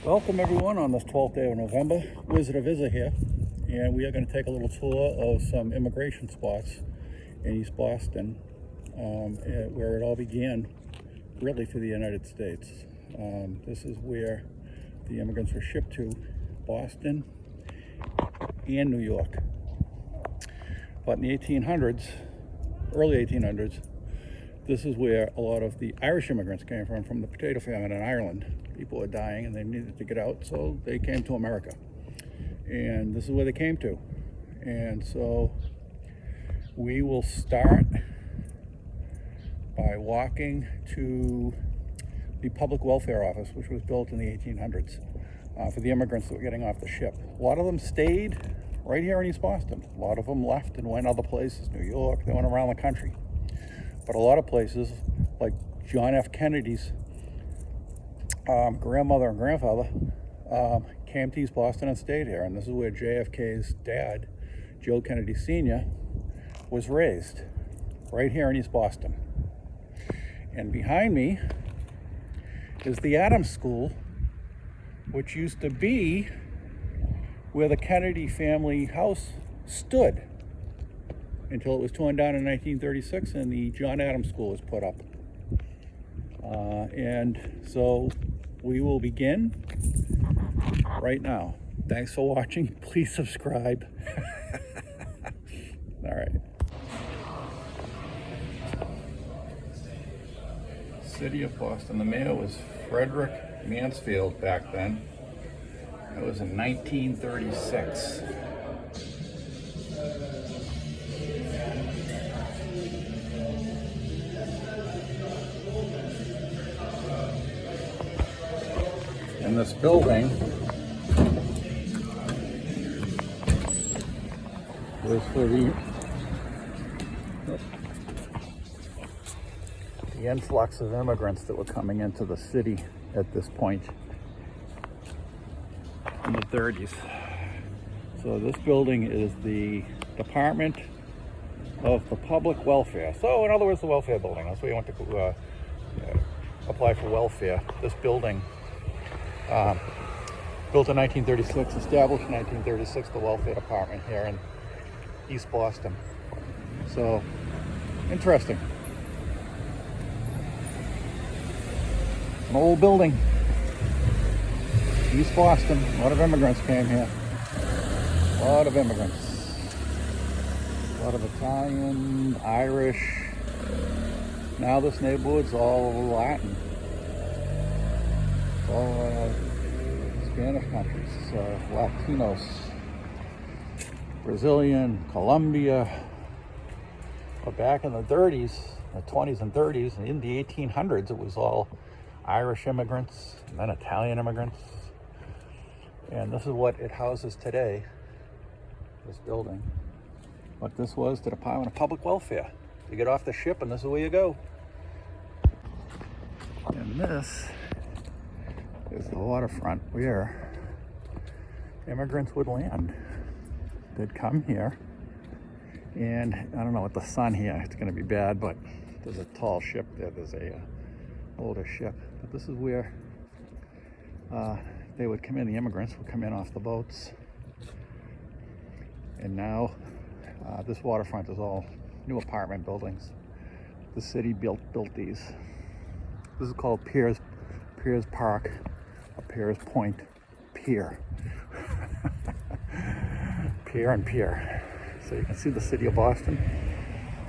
Welcome everyone on this 12th day of November. Wizard of Izza here, and we are going to take a little tour of some immigration spots in East Boston, where it all began really for the United States. This is where the immigrants were shipped to, Boston and New York. But in the 1800s, early 1800s, this is where a lot of the Irish immigrants came from the potato famine in Ireland. People were dying and they needed to get out, so they came to America. And this is where they came to. And so we will start by walking to the Public Welfare Office, which was built in the 1800s for the immigrants that were getting off the ship. A lot of them stayed right here in East Boston. A lot of them left and went other places, New York, they went around the country. But a lot of places, like John F. Kennedy's grandmother and grandfather, came to East Boston and stayed here. And this is where JFK's dad, Joe Kennedy Sr., was raised, right here in East Boston. And behind me is the Adams School, which used to be where the Kennedy family house stood until it was torn down in 1936 and the John Adams School was put up. And so we will begin right now. Thanks for watching. Please subscribe. All right. City of Boston. The mayor was Frederick Mansfield back then. It was in 1936. And this building was for the influx of immigrants that were coming into the city at this point in the 30s. So this building is the Department of the Public Welfare. So in other words, the welfare building. That's where you want to apply for welfare. This building, built in 1936, established in 1936, the welfare department here in East Boston. So, interesting. An old building. East Boston, a lot of immigrants came here. A lot of immigrants. A lot of Italian, Irish. Now this neighborhood's all Latin. All Spanish countries, Latinos, Brazilian, Colombia. But back in the 30s, the 20s and 30s, and in the 1800s, it was all Irish immigrants, and then Italian immigrants. And this is what it houses today, this building. But this was the Department of Public Welfare. You get off the ship and this is where you go. And this is the waterfront where immigrants would land. They'd come here, and I don't know, with the sun here, it's going to be bad, but there's a tall ship there. There's a older ship. But this is where they would come in. The immigrants would come in off the boats. And now this waterfront is all new apartment buildings. The city built these. This is called Piers Park. Piers Point Pier. Pier and pier. So you can see the city of Boston.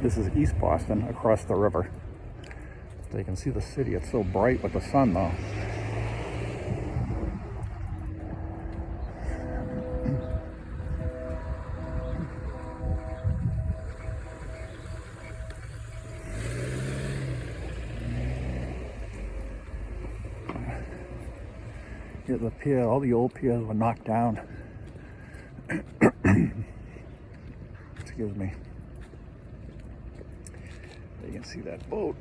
This is East Boston across the river. So you can see the city. It's so bright with the sun though. Here's the pier. All the old piers were knocked down. Excuse me. You can see that boat.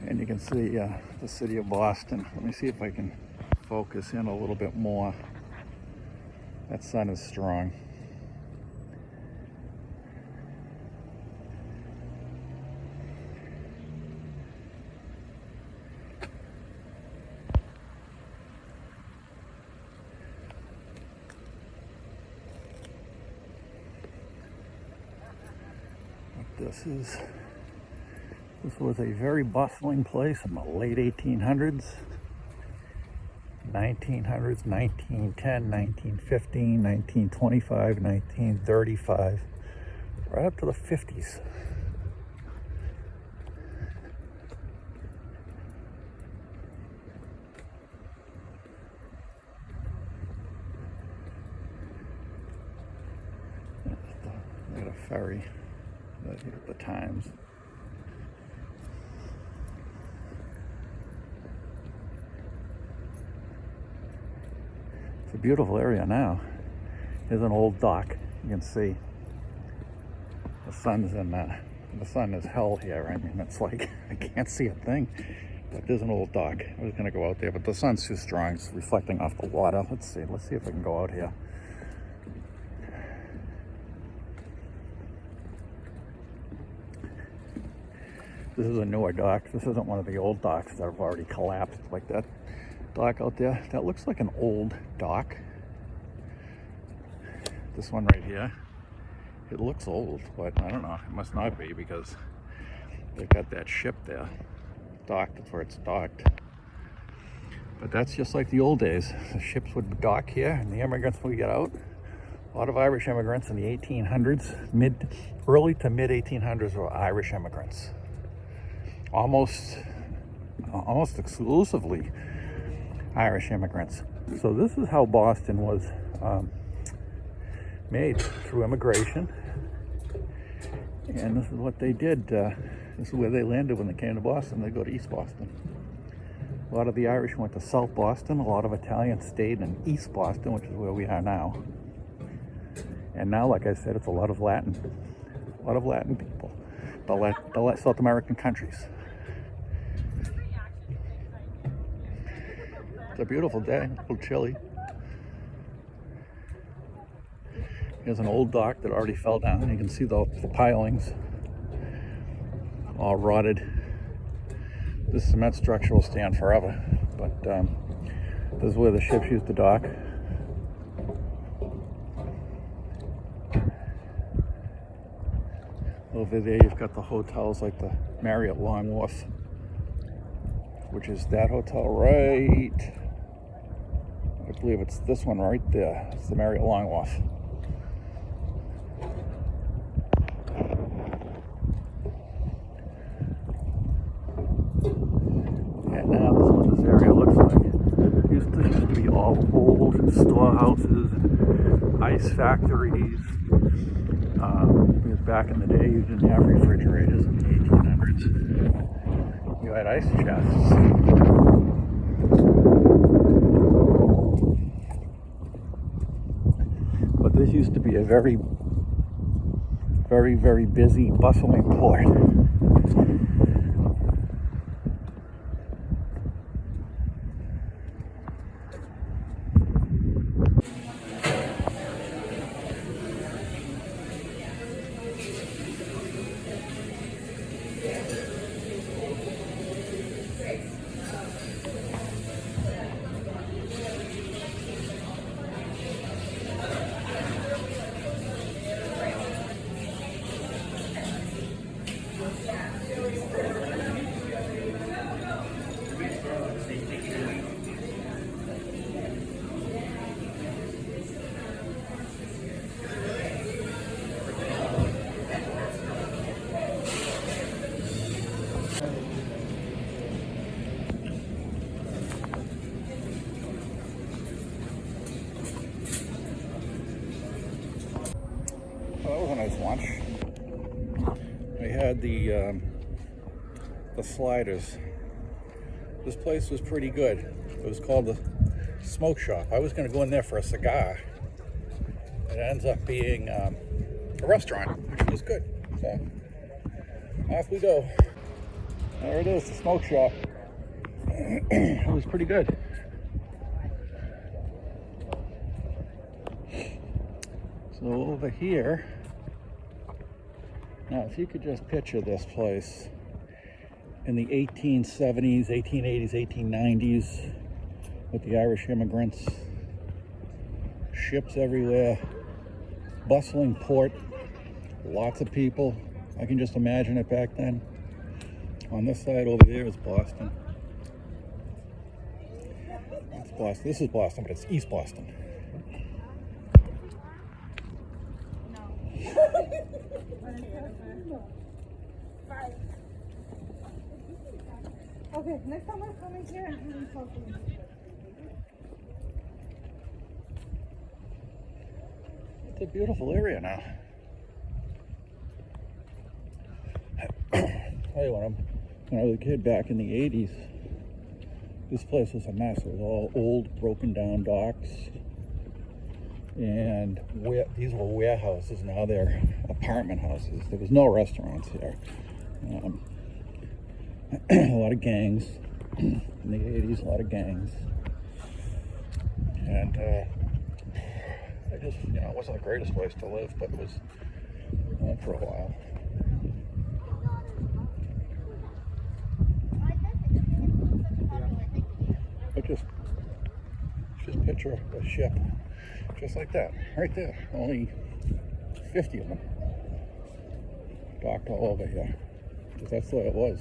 And you can see the city of Boston. Let me see if I can focus in a little bit more. That sun is strong. This was a very bustling place in the late 1800s, 1900s, 1910, 1915, 1925, 1935, right up to the 50s. They had a ferry at the times. It's a beautiful area now. Here's an old dock. You can see the sun's in the sun is hell here. I mean, it's like I can't see a thing. But there's an old dock. I was gonna go out there, but the sun's too strong. It's reflecting off the water. Let's see if I can go out here. This is a newer dock. This isn't one of the old docks that have already collapsed like that dock out there. That looks like an old dock. This one right here, it looks old, but I don't know. It must not be because they've got that ship there docked. That's where it's docked. But that's just like the old days. The ships would dock here and the immigrants would get out. A lot of Irish immigrants in the 1800s, early to mid 1800s were Irish immigrants. Almost exclusively Irish immigrants. So this is how Boston was made, through immigration. And this is what they did. This is where they landed when they came to Boston. They go to East Boston. A lot of the Irish went to South Boston. A lot of Italians stayed in East Boston, which is where we are now. And now, like I said, it's a lot of Latin people, the South American countries. It's a beautiful day, a little chilly. Here's an old dock that already fell down. You can see the pilings all rotted. This cement structure will stand forever, but this is where the ships used to dock. Over there you've got the hotels like the Marriott Long Wharf, which is that hotel right, I believe it's this one right there. It's the Marriott Long Wharf. And now this is what this area looks like. It used to be all old storehouses and ice factories. Because back in the day you didn't have refrigerators in the 1800s. You had ice chests. But this used to be a very, very, very busy, bustling port. Well, that was a nice lunch. We had the sliders. This place was pretty good. It was called the Smoke Shop. I was going to go in there for a cigar. It ends up being a restaurant, which was good. So off we go. There it is, the Smoke Shop. It was pretty good. So over here, now if you could just picture this place in the 1870s, 1880s, 1890s with the Irish immigrants, ships everywhere, bustling port, lots of people. I can just imagine it back then. On this side over there is Boston. That's Boston. This is Boston, but it's East Boston. Okay, next time we're coming here and we'll talk to you. It's a beautiful area now. Tell you when I was a kid back in the 80s, this place was a mess. It was all old, broken down docks. And these were warehouses. Now they're apartment houses. There was no restaurants here. A lot of gangs in the 80s, a lot of gangs. And I just, it wasn't the greatest place to live, but it was for a while. But just picture a ship just like that, right there. Only 50 of them docked all over here, because that's the way it was.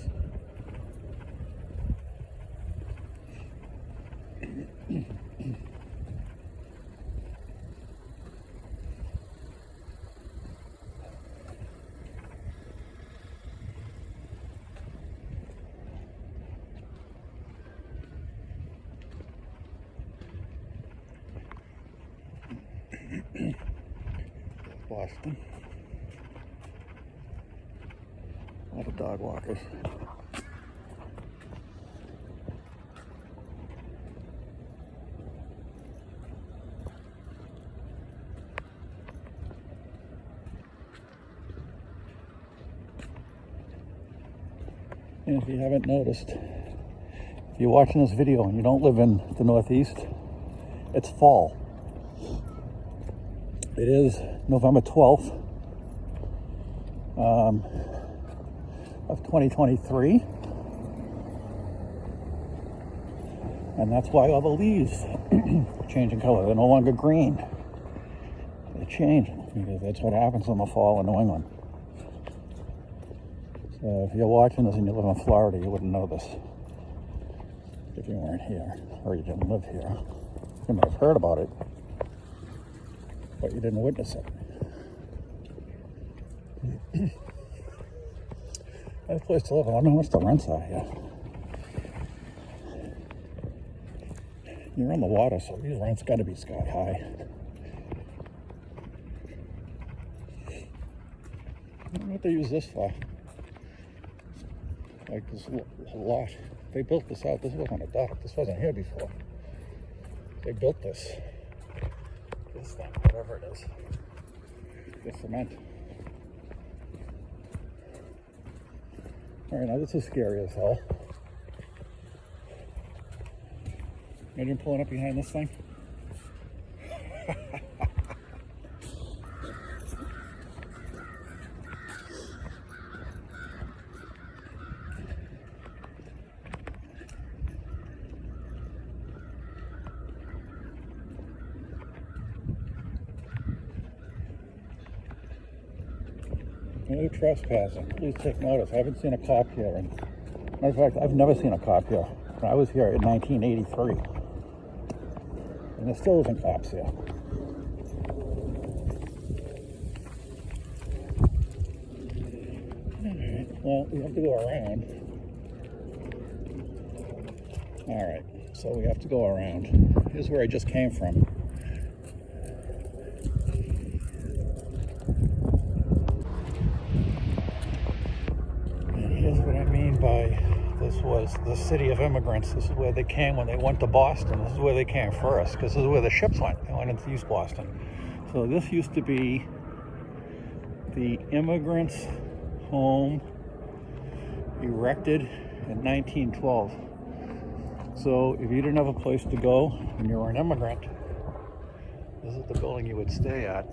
Boston. A lot of dog walkers. And if you haven't noticed, if you're watching this video and you don't live in the Northeast, it's fall. It is November 12th of 2023, and that's why all the leaves are changing color. They're no longer green. They're changing, because that's what happens in the fall in New England. So if you're watching this and you live in Florida, you wouldn't know this if you weren't here, or you didn't live here. You might have heard about it, but you didn't witness it. Nice place to live. I wonder how much the rents are here. You're on the water, so these rents got to be sky high. I don't know what they use this for. Like this lot. They built this out. This wasn't a dock. This wasn't here before. They built this thing, whatever it is. It's cement. Alright, now this is scary as hell. Imagine pulling up behind this thing. No trespassing. Please take notice. I haven't seen a cop here. And matter of fact, I've never seen a cop here. I was here in 1983. And there still isn't cops here. Alright, well, we have to go around. Alright, so we have to go around. Here's where I just came from. This was the city of immigrants. This is where they came when they went to Boston. This is where they came first, because this is where the ships went. They went into East Boston. So this used to be the immigrants' home, erected in 1912. So if you didn't have a place to go and you were an immigrant, This is the building you would stay at.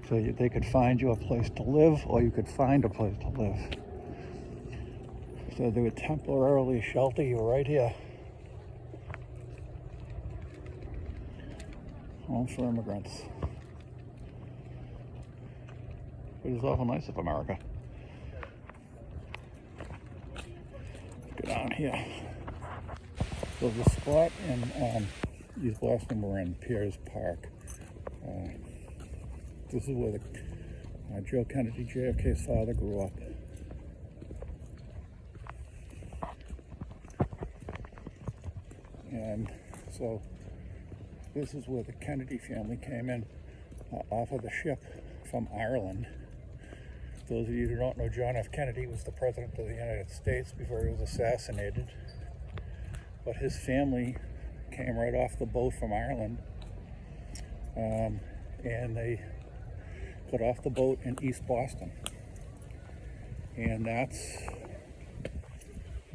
So they could find you a place to live, or you could find a place to live. So they would temporarily shelter you right here. Homes for immigrants. It is awful nice of America. Let's go down here. So the spot in East Boston, we're in Piers Park. This is where Joe Kennedy, JFK's father, grew up. And so this is where the Kennedy family came in off of the ship from Ireland. Those of you who don't know, John F. Kennedy was the president of the United States before he was assassinated. But his family came right off the boat from Ireland, and they got off the boat in East Boston. And that's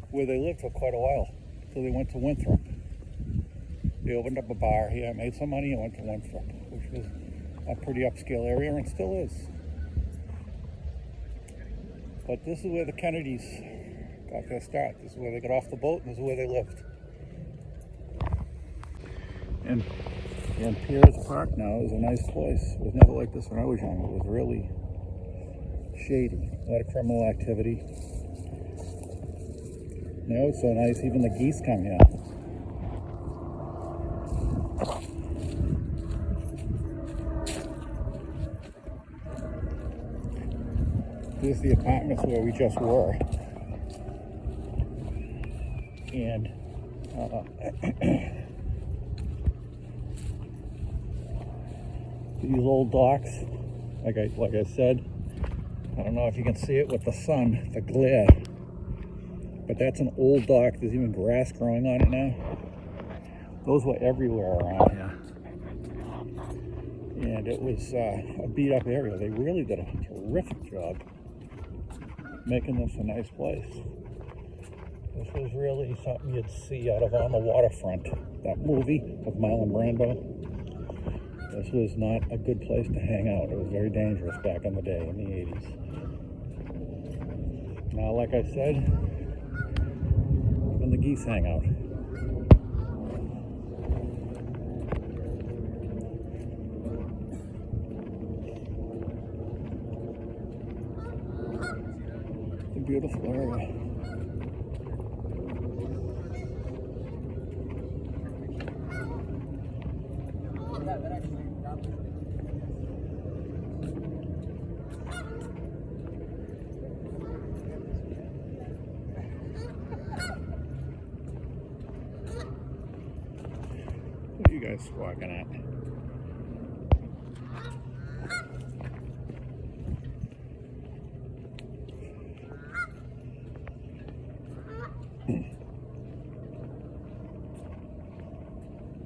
where they lived for quite a while. So they went to Winthrop. They opened up a bar here, made some money, and went to Winthrop, which was a pretty upscale area and still is. But this is where the Kennedys got their start. This is where they got off the boat, and this is where they lived. And Piers Park now is a nice place. It was never like this when I was young. It was really shady. A lot of criminal activity. Now it's so nice, even the geese come here. Here's the apartments where we just were. And these old docks, like I said, I don't know if you can see it with the sun, the glare, but that's an old dock. There's even grass growing on it now. Those were everywhere around here. And it was a beat up area. They really did a terrific job making this a nice place. This was really something you'd see out of On the Waterfront, that movie with Marlon Brando. This was not a good place to hang out. It was very dangerous back in the day, in the 80s. Now, like I said, even the geese hang out. It's a beautiful area. What are you guys squawking at?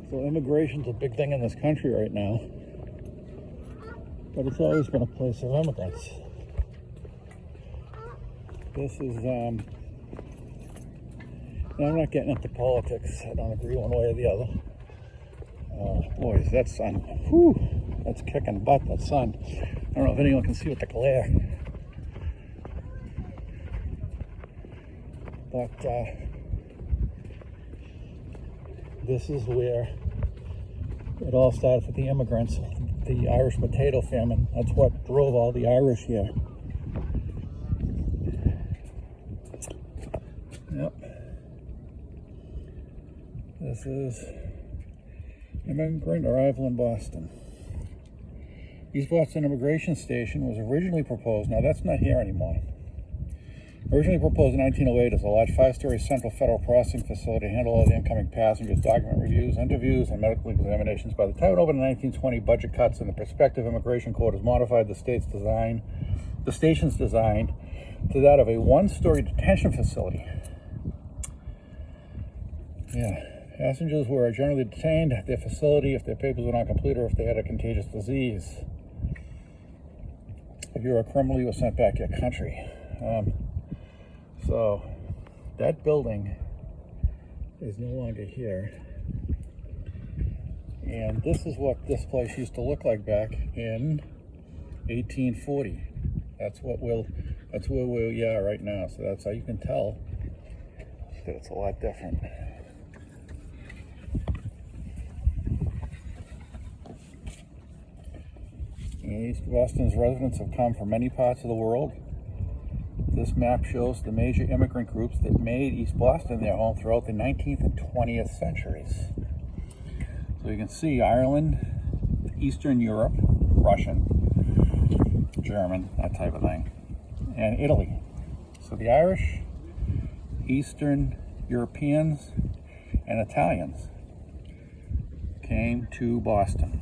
So immigration's a big thing in this country right now, but it's always been a place of immigrants. This is, and I'm not getting into politics. I don't agree one way or the other. Boy, is that sun, whew, that's kicking butt, that sun. I don't know if anyone can see with the glare. But this is where it all started with the immigrants, the Irish potato famine. That's what drove all the Irish here. Yep. This is immigrant arrival in Boston. East Boston Immigration Station was originally proposed, now that's not here anymore. Originally proposed in 1908 as a large 5-story central federal processing facility to handle all the incoming passengers, document reviews, interviews, and medical examinations. By the time it opened in 1920, budget cuts and the prospective immigration quotas modified the station's design to that of a 1-story detention facility. Yeah. Passengers were generally detained at their facility if their papers were not complete or if they had a contagious disease. If you were a criminal, you were sent back to your country. So that building is no longer here. And this is what this place used to look like back in 1840. That's where we are right now. So that's how you can tell that it's a lot different. East Boston's residents have come from many parts of the world. This map shows the major immigrant groups that made East Boston their home throughout the 19th and 20th centuries. So you can see Ireland, Eastern Europe, Russian, German, that type of thing, and Italy. So the Irish, Eastern Europeans, and Italians came to Boston.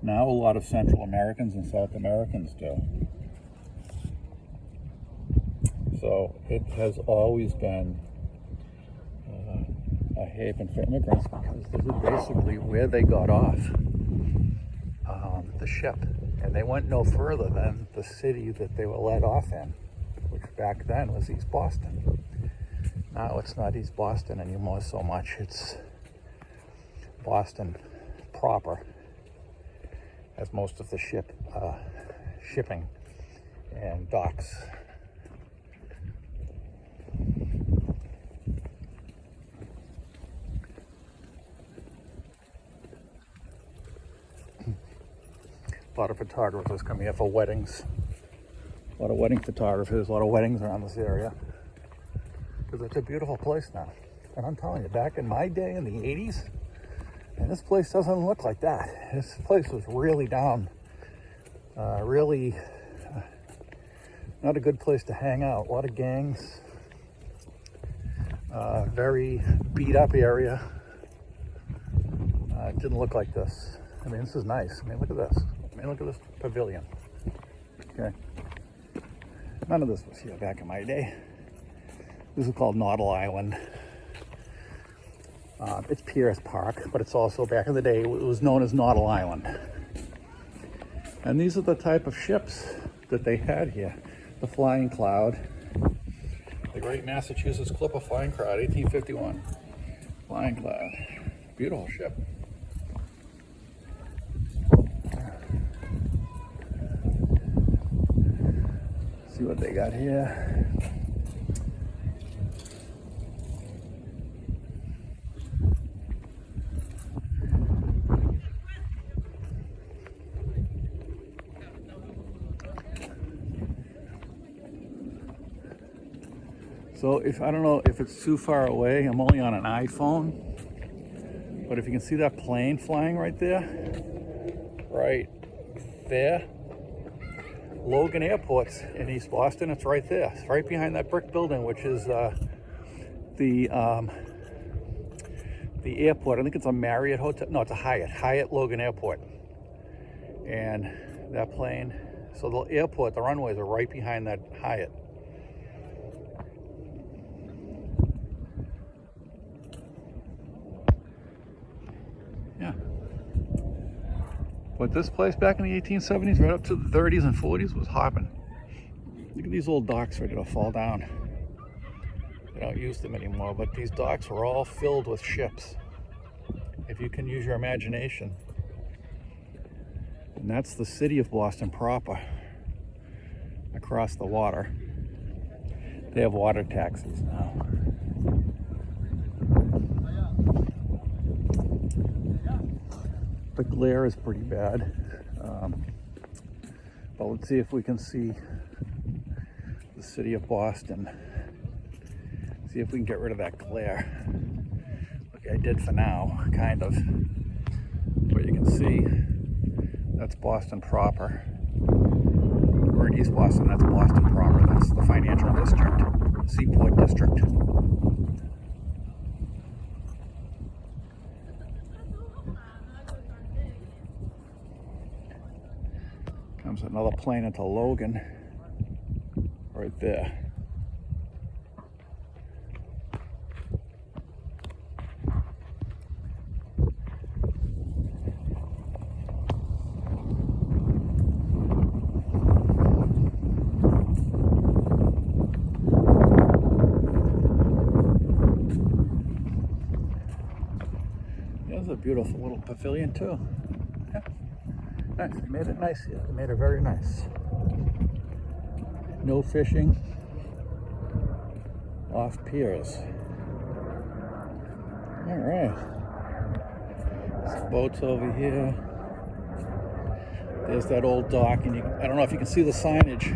Now a lot of Central Americans and South Americans do. So it has always been a haven for immigrants because this is basically where they got off the ship. And they went no further than the city that they were let off in, which back then was East Boston. Now it's not East Boston anymore so much, it's Boston proper, as most of the shipping and docks. A lot of photographers come here for weddings. A lot of wedding photographers, a lot of weddings around this area. Because it's a beautiful place now. And I'm telling you, back in my day in the 80s, and this place doesn't look like that. This place was really down. Really not a good place to hang out. A lot of gangs. Very beat up area. It didn't look like this. I mean, this is nice. I mean, look at this. I mean, look at this pavilion. Okay. None of this was here back in my day. This is called Noddle Island. It's Pierce Park, but it's also, back in the day, it was known as Noddle Island. And these are the type of ships that they had here. The Flying Cloud. The Great Massachusetts Clipper Flying Cloud, 1851. Flying Cloud. Beautiful ship. See what they got here. So I don't know if it's too far away, I'm only on an iPhone, but if you can see that plane flying right there, Logan Airport's in East Boston. It's right there. It's right behind that brick building, which is the airport. I think it's a Marriott hotel. No, it's a Hyatt Logan Airport. And that plane, so the airport, the runways are right behind that Hyatt. Yeah. But this place back in the 1870s, right up to the 30s and 40s, was hopping. Look at these old docks ready to fall down. They don't use them anymore, but these docks were all filled with ships, if you can use your imagination. And that's the city of Boston proper, across the water. They have water taxis now. The glare is pretty bad, but let's see if we can see the city of Boston. See if we can get rid of that glare. Okay, I did for now, kind of. But you can see that's Boston proper. We're in East Boston, that's Boston proper. That's the financial district, Seaport District. Comes another plane into Logan, right there. There's a beautiful beautiful little pavilion too. Yeah. Nice. They made it nice here. They made it very nice. No fishing off piers. All right. Some boats over here. There's that old dock, and I don't know if you can see the signage,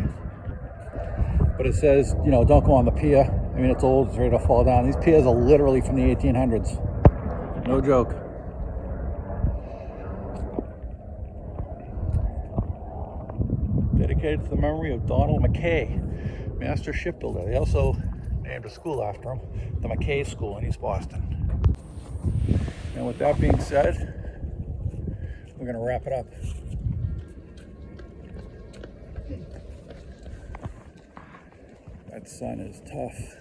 but it says, you know, don't go on the pier. I mean, it's old, it's ready to fall down. These piers are literally from the 1800s. No joke. Dedicated to the memory of Donald McKay, master shipbuilder. They also named a school after him, the McKay School in East Boston. And with that being said, we're going to wrap it up. That sun is tough,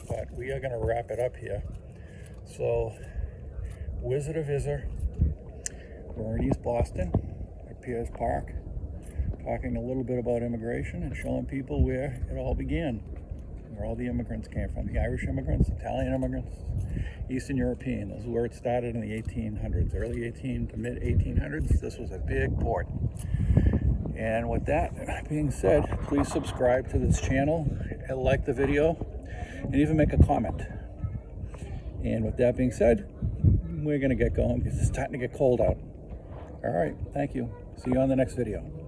but we are going to wrap it up here. So, Wizard of Izzard, we're in East Boston at Piers Park, talking a little bit about immigration and showing people where it all began, where all the immigrants came from. The Irish immigrants, Italian immigrants, Eastern European. This is where it started in the 1800s, early 18 to mid 1800s. This was a big port. And with that being said, please subscribe to this channel, like the video, and even make a comment. And with that being said, we're going to get going because it's starting to get cold out. All right, thank you. See you on the next video.